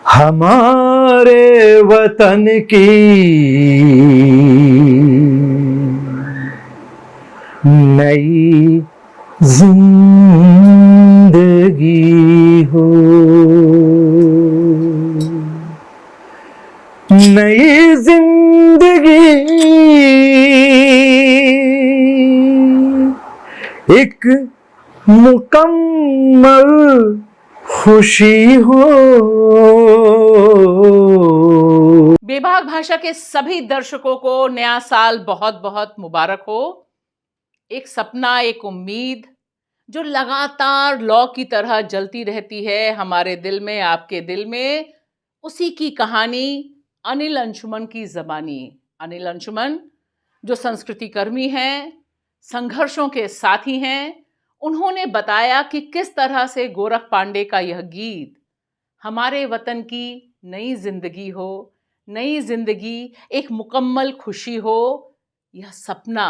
हमारे वतन की नई जिंदगी हो, नई जिंदगी एक मुकम्मल खुशी हो। बेबाक भाषा के सभी दर्शकों को नया साल बहुत बहुत मुबारक हो। एक सपना, एक उम्मीद जो लगातार लौ की तरह जलती रहती है हमारे दिल में, आपके दिल में, उसी की कहानी अनिल अंशुमन की ज़बानी। अनिल अंशुमन जो संस्कृति कर्मी हैं, संघर्षों के साथी हैं, उन्होंने बताया कि किस तरह से गोरख पांडे का यह गीत हमारे वतन की नई जिंदगी हो, नई जिंदगी एक मुकम्मल खुशी हो, यह सपना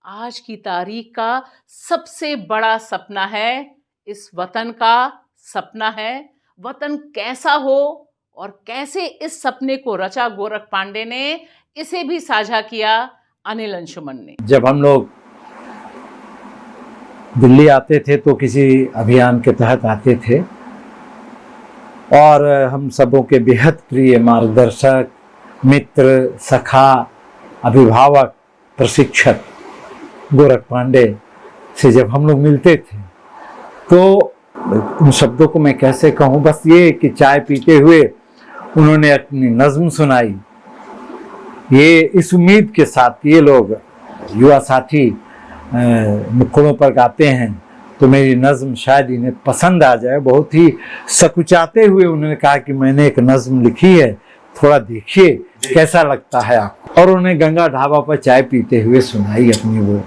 आज की तारीख का सबसे बड़ा सपना है। इस वतन का सपना है। वतन कैसा हो और कैसे इस सपने को रचा गोरख पांडे ने, इसे भी साझा किया अनिल अंशुमन ने। जब हम लोग दिल्ली आते थे तो किसी अभियान के तहत आते थे और हम सबों के बेहद प्रिय मार्गदर्शक, मित्र, सखा, अभिभावक, प्रशिक्षक गोरख पांडे से जब हम लोग मिलते थे तो उन शब्दों को मैं कैसे कहूँ, बस ये कि चाय पीते हुए उन्होंने अपनी नज्म सुनाई। ये इस उम्मीद के साथ ये लोग युवा साथी नुक्कड़ों पर गाते हैं तो मेरी नज्म शायद इन्हें पसंद आ जाए। बहुत ही सकुचाते हुए उन्होंने कहा कि मैंने एक नज्म लिखी है, थोड़ा देखिए कैसा लगता है आपको। और उन्हें गंगा ढाबा पर चाय पीते हुए सुनाई अपनी वो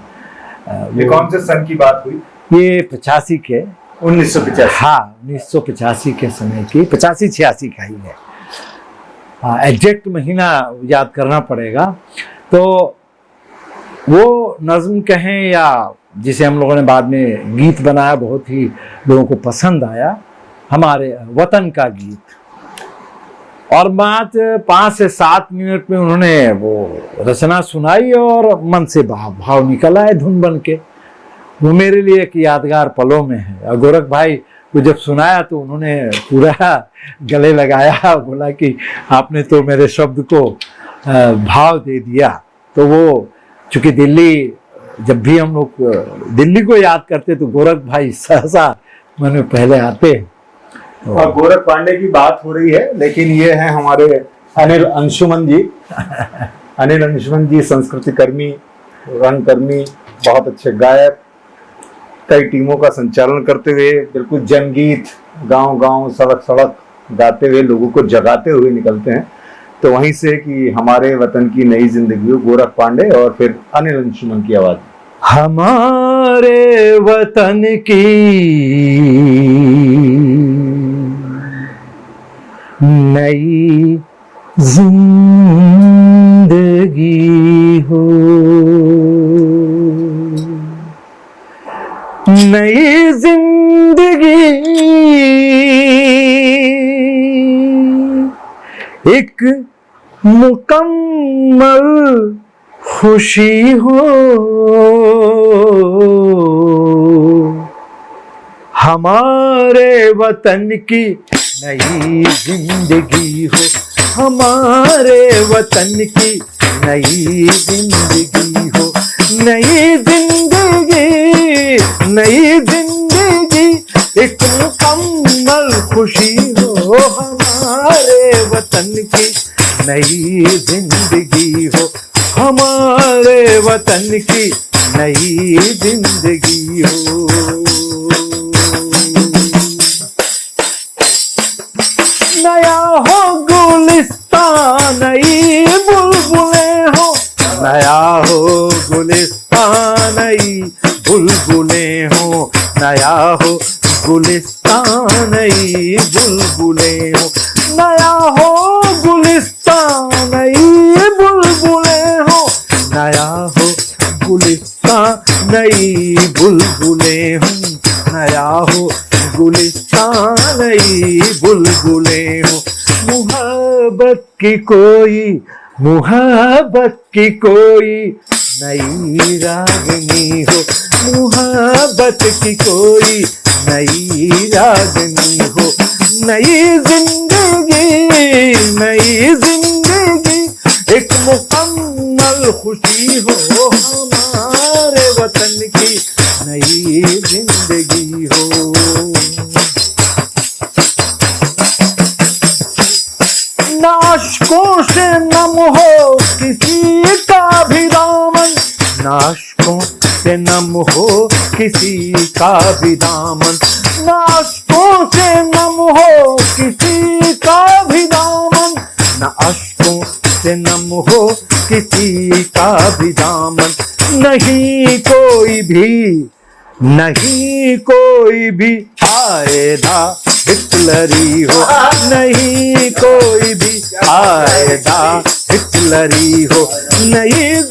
ये कौन से सन की बात हुई? ये 85 के 1985। हाँ, 1985 के समय की, 85-86 का ही है। हाँ, एग्जैक्ट महीना याद करना पड़ेगा। तो वो नज्म कहें या जिसे हम लोगों ने बाद में गीत बनाया, बहुत ही लोगों को पसंद आया, हमारे वतन का गीत। और मात्र 5 से 7 मिनट में उन्होंने वो रचना सुनाई और मन से भाव निकल आए धुन बन के। वो मेरे लिए एक यादगार पलों में है। और गोरख भाई को जब सुनाया तो उन्होंने पूरा गले लगाया, बोला कि आपने तो मेरे शब्द को भाव दे दिया। तो वो चूंकि दिल्ली, जब भी हम लोग दिल्ली को याद करते तो गोरख भाई सहसा मन में पहले आते। और गोरख पांडे की बात हो रही है, लेकिन ये है हमारे अनिल अंशुमन जी। अनिल अंशुमन जी संस्कृति कर्मी, रंगकर्मी, बहुत अच्छे गायक, कई टीमों का संचालन करते हुए बिल्कुल जनगीत गांव गांव, सड़क सड़क गाते हुए लोगों को जगाते हुए निकलते हैं। तो वहीं से कि हमारे वतन की नई जिंदगी हो, गोरख पांडे और फिर अनिल अंशुमन की आवाज। हमारे वतन की नई जिंदगी हो, नई जिंदगी एक मुकम्मल खुशी हो। हमारे वतन की नई जिंदगी हो, हमारे वतन की नई जिंदगी हो, नई जिंदगी, नई जिंदगी एक मुकम्मल खुशी हो। हमारे वतन की नई जिंदगी हो, हमारे वतन की नई जिंदगी हो। नया हो गुलिस्तान, नई बुलबुलें हो, नया हो गुलिस्तान, नई बुलबुलें हो, नया हो गुलिस्तान, नई बुलबुलें हो, नया हो गुलिस्तान, नई बुलबुलें हो, नया हो गुलिस्तान, नई बुलबुलें हूँ, नया हो गुलिस्तान, नई बुलबुलें हूँ। मुहब्बत की कोई नई रागनी हो, मुहब्बत की कोई नई रागनी हो। नई जिंदगी एक मुकम्मल खुशी हो, हमारे वतन की नई जिंदगी हो। नाशकों से नम हो किसी का भी दामन, नाशकों से नम हो किसी का भी दामन, नाशकों से नम हो किसी का भी दामन, न अश्कों से नम हो किसी का भी दामन। नहीं कोई भी आएदा हिटलरी हो, नहीं कोई भी आएदा हिटलरी हो। नई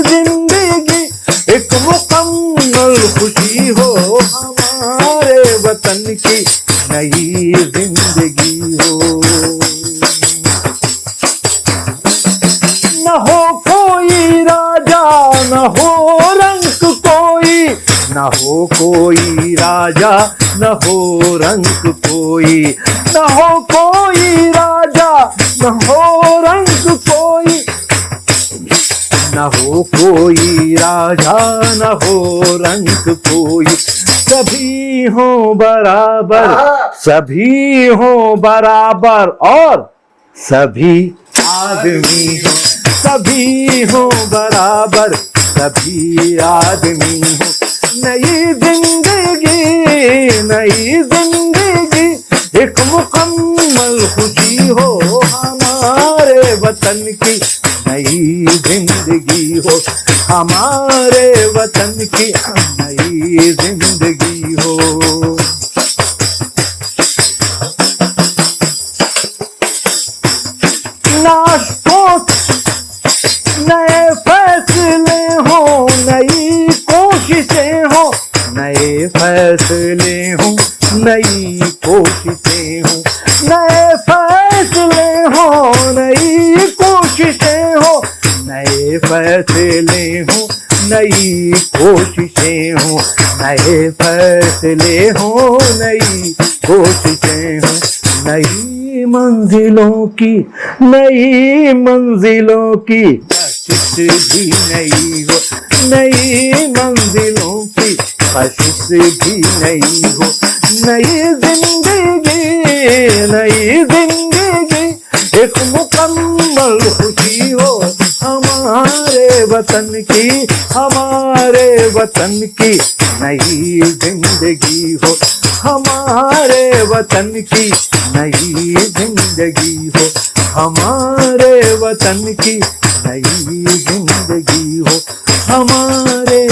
जिंदगी एक मुकम्मल खुशी हो, हमारे वतन की नई जिंदगी हो। न हो कोई राजा न हो रंक कोई, न हो कोई राजा न हो रंक कोई, न हो कोई राजा न हो रंक कोई, न हो कोई राजा न हो रंग कोई। सभी हो बराबर और सभी आदमी हो, सभी हो बराबर सभी आदमी हो। नई जिंदगी एक मुकम्मल खुशी हो, हमारे वतन की नई जिंदगी हो, हमारे वतन की नई जिंदगी हो। नाशकों नए फैसले हो, नई कोशिशें हो, नए फैसले हो, नई कोशिशें हो, नए फैसले हो, नई कोशिशें हो, नए फैसले हो, नई कोशिशें हो, नए फैसले हो, नई कोशिशें हो। नई मंजिलों की कशिश भी नई हो, नई मंजिलों की कशिश भी नई हो। नई जिंदगी एक मुकम्मल खुशी हो, हमारे वतन की नई जिंदगी हो, हमारे वतन की नई जिंदगी हो, हमारे वतन की नई जिंदगी हो, हमारे